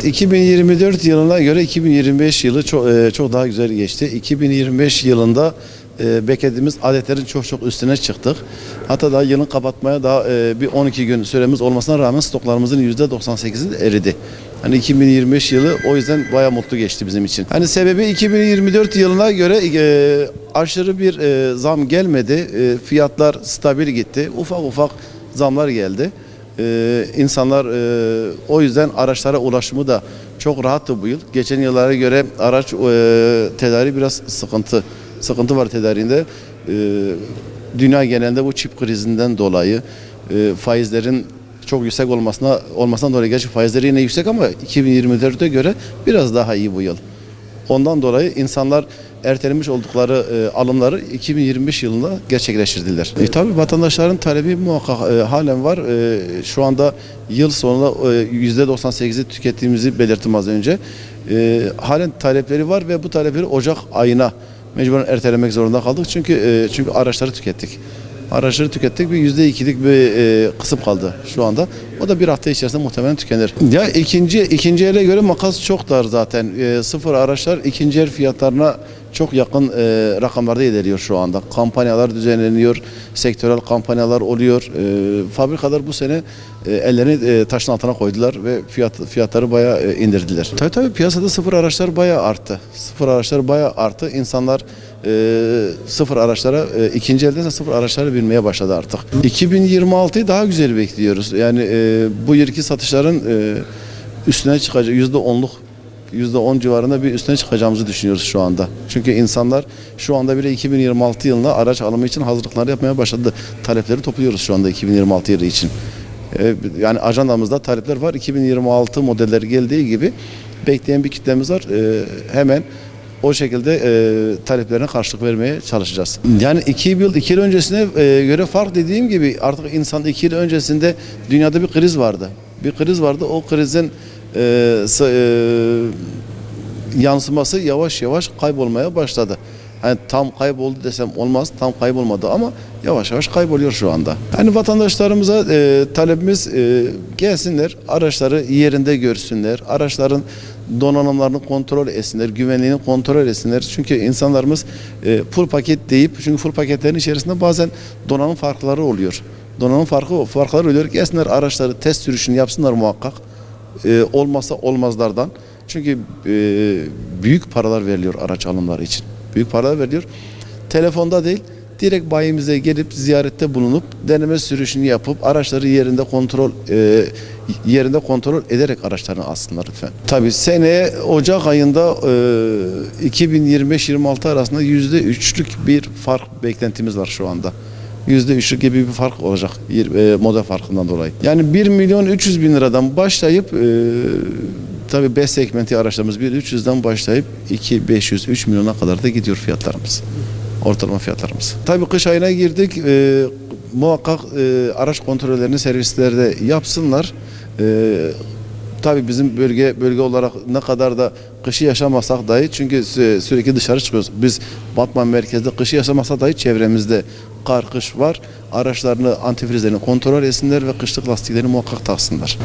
2024 yılına göre 2025 yılı çok daha güzel geçti. 2025 yılında beklediğimiz adetlerin çok üstüne çıktık. Hatta daha yılın kapatmaya daha bir 12 gün süremiz olmasına rağmen stoklarımızın %98'i eridi. Hani 2025 yılı o yüzden bayağı mutlu geçti bizim için. Hani sebebi 2024 yılına göre aşırı bir zam gelmedi. Fiyatlar stabil gitti. Ufak ufak zamlar geldi. İnsanlar o yüzden araçlara ulaşımı da çok rahattı bu yıl. Geçen yıllara göre araç tedariği biraz sıkıntı var tedariğinde. Dünya genelinde bu çip krizinden dolayı faizlerin çok yüksek olmasından dolayı, gerçi faizleri yine yüksek ama 2024'e göre biraz daha iyi bu yıl. Ondan dolayı insanlar ertelemiş oldukları alımları 2025 yılında gerçekleştirdiler. Tabii vatandaşların talebi muhakkak halen var. Şu anda yıl sonunda %98'i tükettiğimizi belirttim az önce. Halen talepleri var ve bu talepleri Ocak ayına mecburen ertelemek zorunda kaldık. Çünkü araçları tükettik. Araçları tükettik, bir %2'lik bir kısım kaldı şu anda. O da bir hafta içerisinde muhtemelen tükenir. Ya ikinci ele göre makas çok dar zaten. Sıfır araçlar ikinci el fiyatlarına çok yakın rakamlarda ilerliyor şu anda. Kampanyalar düzenleniyor, sektörel kampanyalar oluyor. Fabrikalar bu sene ellerini taşın altına koydular ve fiyatları bayağı indirdiler. Tabii piyasada sıfır araçlar bayağı arttı. Sıfır araçlar bayağı arttı. İnsanlar sıfır araçlara, ikinci elde sıfır araçlara binmeye başladı artık. 2026'yı daha güzel bekliyoruz. Yani bu yılki satışların üstüne çıkacak, %10 civarında bir üstüne çıkacağımızı düşünüyoruz şu anda. Çünkü insanlar şu anda bile 2026 yılında araç alımı için hazırlıkları yapmaya başladı. Talepleri topluyoruz şu anda 2026 yılı için. Yani ajandamızda talepler var. 2026 modelleri geldiği gibi bekleyen bir kitlemiz var. Hemen o şekilde taleplerine karşılık vermeye çalışacağız. Yani 2 yıl öncesine göre fark, dediğim gibi artık insan 2 yıl öncesinde dünyada bir kriz vardı. O krizin yansıması yavaş yavaş kaybolmaya başladı. Yani tam kayboldu desem olmaz, tam kaybolmadı ama yavaş yavaş kayboluyor şu anda. Yani vatandaşlarımıza talebimiz gelsinler, araçları yerinde görsünler, araçların donanımlarını kontrol etsinler, güvenliğini kontrol etsinler. Çünkü insanlarımız full paket deyip, çünkü full paketlerin içerisinde bazen donanım farkları oluyor. Farkları oluyor. Gelsinler, araçları test sürüşünü yapsınlar muhakkak. Olmazsa olmazlardan. Çünkü büyük paralar veriliyor araç alımları için. Büyük paralar veriliyor. Telefonda değil, direkt bayimize gelip ziyarette bulunup deneme sürüşünü yapıp araçları yerinde kontrol ederek araçlarını alsınlar lütfen. Tabii seneye Ocak ayında 2025-26 arasında %3'lük bir fark beklentimiz var şu anda. %3'lük gibi bir fark olacak model farkından dolayı. Yani 1.300.000 liradan başlayıp tabii B segmenti araçlarımız 1.300'den başlayıp 2.500-3 milyona kadar da gidiyor fiyatlarımız. Ortalama fiyatlarımız. Tabii kış ayına girdik. Muhakkak araç kontrollerini servislerde yapsınlar. Tabii bizim bölge olarak ne kadar da kışı yaşamasak dahi, çünkü sürekli dışarı çıkıyoruz. Biz Batman merkezde kışı yaşamasak dahi çevremizde kar, kış var. Araçlarını, antifrizlerini kontrol etsinler ve kışlık lastiklerini muhakkak taksınlar.